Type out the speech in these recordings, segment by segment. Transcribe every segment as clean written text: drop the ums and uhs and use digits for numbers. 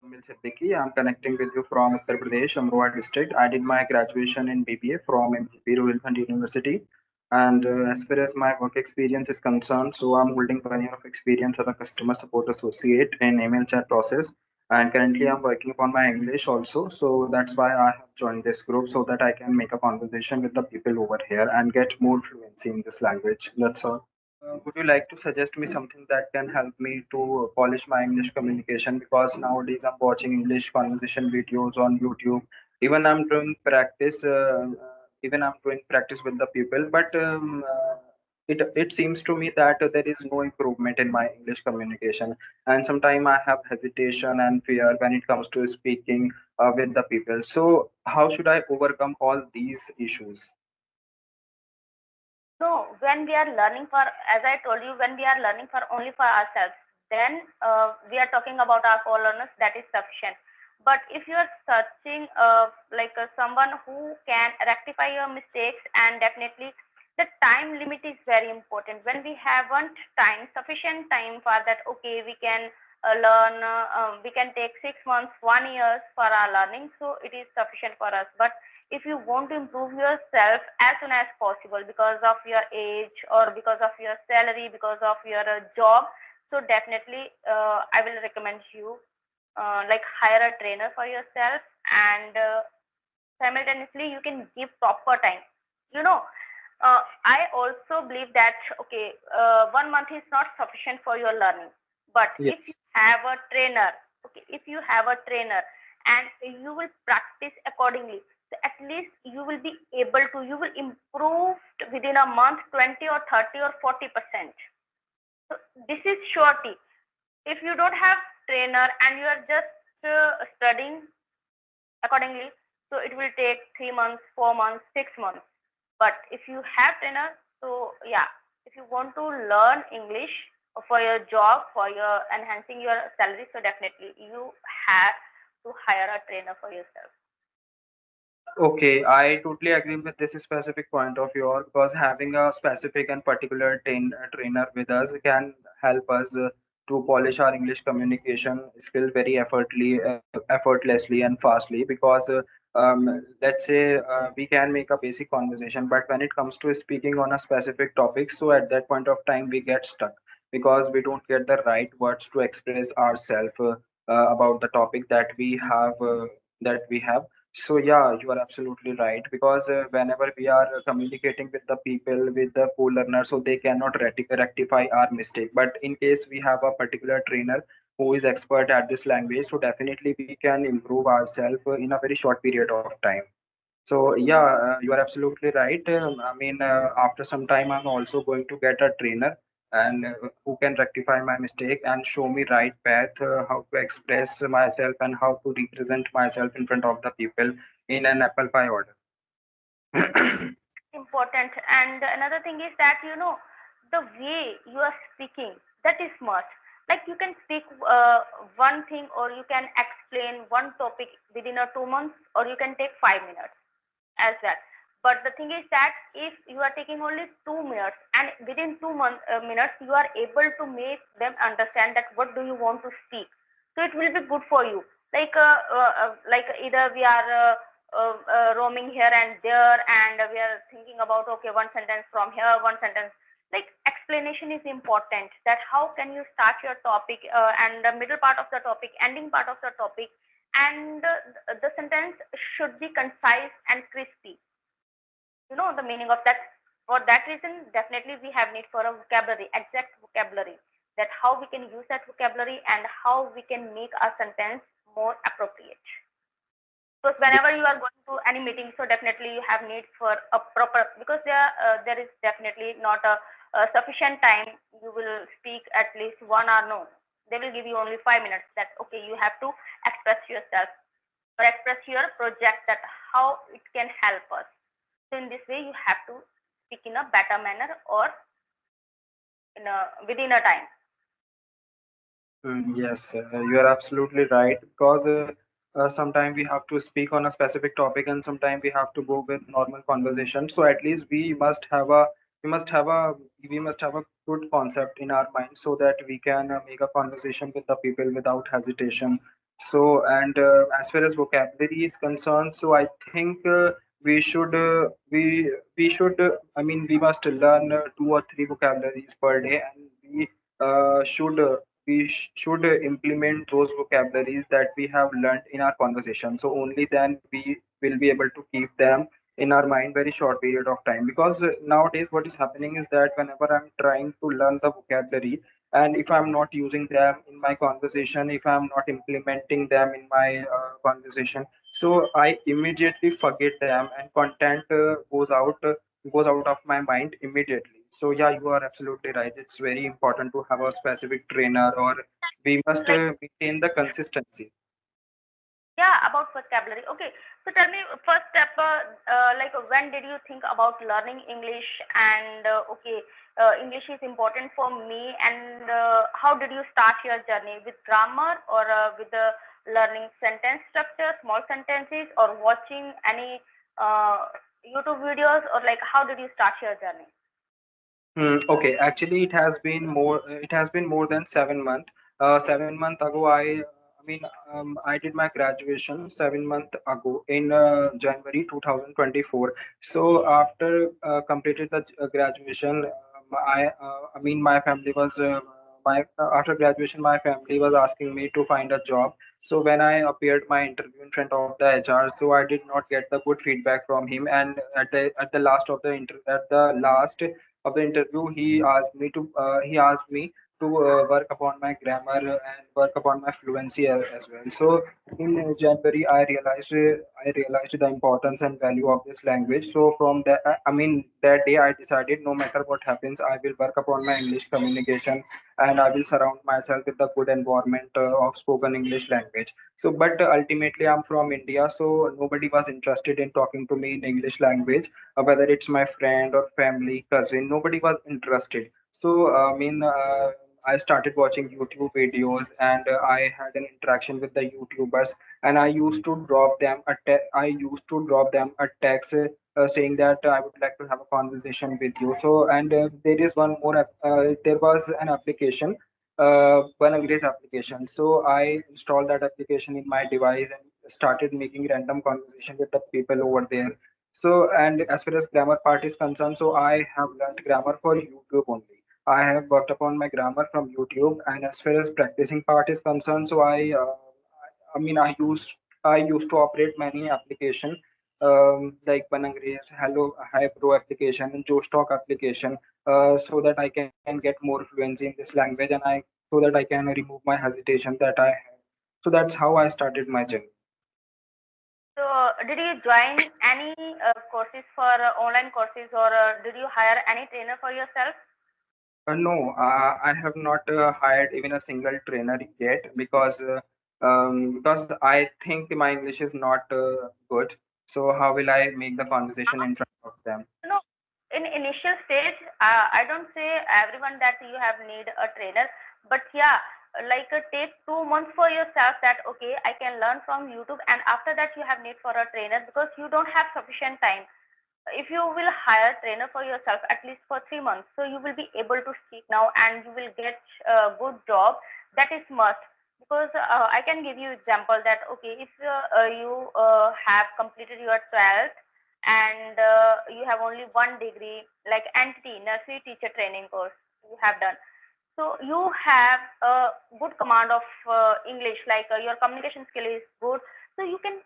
I'm connecting with you from Uttar Pradesh, Amroha district. I did my graduation in BBA from MGP Rohilkhand University. And as far as my work experience is concerned, so I'm holding 1 year of experience as a customer support associate in email chat process. And currently, I'm working upon my English also. So that's why I have joined this group so that I can make a conversation with the people over here and get more fluency in this language. That's all. Would you like to suggest me something that can help me to polish my English communication? Because nowadays I'm watching English conversation videos on YouTube. Even I'm doing practice. Even I'm doing practice with the people, but it seems to me that there is no improvement in my English communication, and sometimes I have hesitation and fear when it comes to speaking with the people. So how should I overcome all these issues? No, when we are learning for, as I told you, when we are learning for only for ourselves, then we are talking about our co-learners, that is sufficient. But if you are searching someone who can rectify your mistakes, and definitely the time limit is very important. When we haven't time, sufficient time for that, okay, we can we can take 6 months, 1 year for our learning, so it is sufficient for us. But if you want to improve yourself as soon as possible because of your age or because of your salary, because of your job, so definitely I will recommend you hire a trainer for yourself, and simultaneously you can give proper time. you know I also believe that, okay, 1 month is not sufficient for your learning, but if you Yes. have a trainer, okay, if you have a trainer and you will practice accordingly, so at least you will be able to, you will improve within a month 20 or 30 or 40%. So this is surety. If you don't have trainer and you are just studying accordingly, so it will take 3 months, 4 months, 6 months. But if you have trainer, so yeah, if you want to learn English for your job, for your enhancing your salary, so definitely you have to hire a trainer for yourself. Okay, I totally agree with this specific point of yours because having a specific and particular trainer with us can help us to polish our English communication skill very effortlessly and fastly. Because let's say we can make a basic conversation, but when it comes to speaking on a specific topic, so at that point of time we get stuck because we don't get the right words to express ourselves about the topic that we have. So yeah, you are absolutely right because whenever we are communicating with the people, with the co-learner, so they cannot rectify our mistake. But in case we have a particular trainer who is expert at this language, so definitely we can improve ourselves in a very short period of time. So yeah, you are absolutely right. I mean, after some time, I'm also going to get a trainer and who can rectify my mistake and show me right path, how to express myself and how to represent myself in front of the people in an apple pie order. Important. And another thing is that, the way you are speaking, that is must. Like you can speak one thing, or you can explain one topic within a 2 months, or you can take 5 minutes as that. But the thing is that if you are taking only 2 minutes, and within minutes you are able to make them understand that what do you want to speak, so it will be good for you. Like either we are roaming here and there, and we are thinking about, okay, one sentence from here, one sentence. Like explanation is important. That how can you start your topic, and the middle part of the topic, ending part of the topic, and the sentence should be concise and crispy. You know the meaning of that. For that reason, definitely we have need for a vocabulary, exact vocabulary, that how we can use that vocabulary and how we can make our sentence more appropriate. Because whenever you are Yes. going to any meeting, so definitely you have need for a proper, because there is definitely not a sufficient time. You will speak at least 1 hour. No, they will give you only 5 minutes. That okay, you have to express yourself or express your project, that how it can help us. So in this way, you have to speak in a better manner, or in a within a time. Yes, you are absolutely right because sometimes we have to speak on a specific topic and sometimes we have to go with normal conversation. So at least we must have a we must have a good concept in our mind so that we can make a conversation with the people without hesitation. So, and as far as vocabulary is concerned, so I think we should we should I mean we must learn 2 or 3 vocabularies per day, and we should implement those vocabularies that we have learned in our conversation. So only then we will be able to keep them in our mind very short period of time. Because nowadays what is happening is that whenever I'm trying to learn the vocabulary, and if I'm not using them in my conversation, if I'm not implementing them in my conversation, so I immediately forget them, and content goes out of my mind immediately. So yeah, you are absolutely right, it's very important to have a specific trainer, or we must Like, maintain the consistency. yeah, about vocabulary. Okay, so tell me, first step, like when did you think about learning English? And okay, English is important for me. And how did you start your journey, with grammar, or with the learning sentence structure, small sentences, or watching any YouTube videos, or like how did you start your journey? Okay, actually, It has been more than 7 months. 7 month ago, I did my graduation 7 month ago in January 2024. So after completed the graduation, my family was my after graduation, my family was asking me to find a job. So when I appeared my interview in front of the HR, so I did not get the good feedback from him. And at the last of the at the last of the interview, he asked me to work upon my grammar and work upon my fluency as well. So in January, I realized the importance and value of this language. So from that, that day I decided, no matter what happens, I will work upon my English communication, and I will surround myself with the good environment of spoken English language. So, but ultimately, I'm from India, so nobody was interested in talking to me in English language, whether it's my friend or family, cousin, nobody was interested. So, I started watching YouTube videos, and I had an interaction with the YouTubers, and I used to drop them a text saying that I would like to have a conversation with you. So, and there was an application, one English application. So I installed that application in my device and started making random conversation with the people over there. So, and as far as grammar part is concerned, so I have learned grammar for YouTube only. I have worked upon my grammar from YouTube, and as far as practicing part is concerned, so I mean, I used to operate many application like Banangres, Hello, Hi Pro application, and Josh Talk application, so that I can get more fluency in this language, so that I can remove my hesitation that I have. So that's how I started my journey. So, did you join any courses for online courses, or did you hire any trainer for yourself? No, I have not hired even a single trainer yet, because I think my English is not good. So how will I make the conversation in front of them? No, in initial stage, I don't say everyone that you have need a trainer, but yeah, like take 2 months for yourself, that okay, I can learn from YouTube, and after that you have need for a trainer because you don't have sufficient time. If you will hire trainer for yourself at least for 3 months, so you will be able to speak now and you will get a good job. That is must, because I can give you example that okay, if you have completed your 12th and you have only one degree, like entity nursery teacher training course you have done, so you have a good command of English, like your communication skill is good, so you can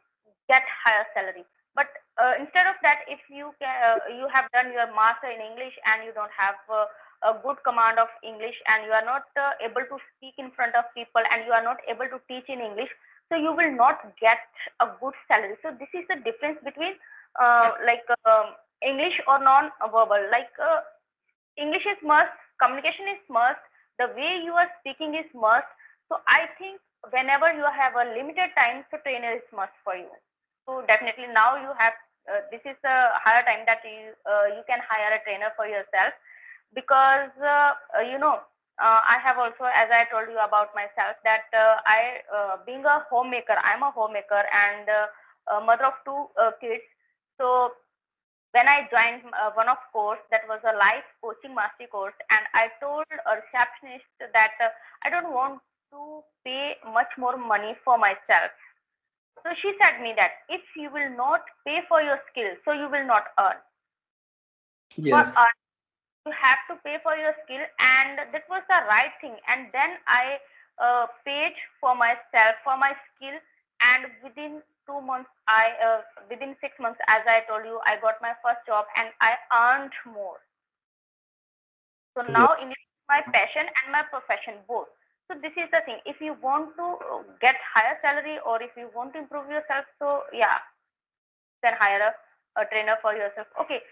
get higher salary. But instead of that, if you have done your master in English and you don't have a good command of English, and you are not able to speak in front of people, and you are not able to teach in English, so you will not get a good salary. So this is the difference between English or non-verbal. Like English is must, communication is must, the way you are speaking is must. So I think whenever you have a limited time, so trainer is must for you. So definitely now you have this is a higher time that you can hire a trainer for yourself, because I have also, as I told you about myself, that I being a homemaker, I'm a homemaker and a mother of two kids. So when I joined one of course, that was a life coaching mastery course, and I told a receptionist that I don't want to pay much more money for myself. So she said me that if you will not pay for your skill, so you will not earn. For Yes. you have to pay for your skill, and that was the right thing. And then I paid for myself for my skill, and within 2 months, I within 6 months, as I told you, I got my first job and I earned more. So now Yes. English is my passion and my profession both. So this is the thing. If you want to get higher salary, or if you want to improve yourself, so yeah, then hire a trainer for yourself. Okay.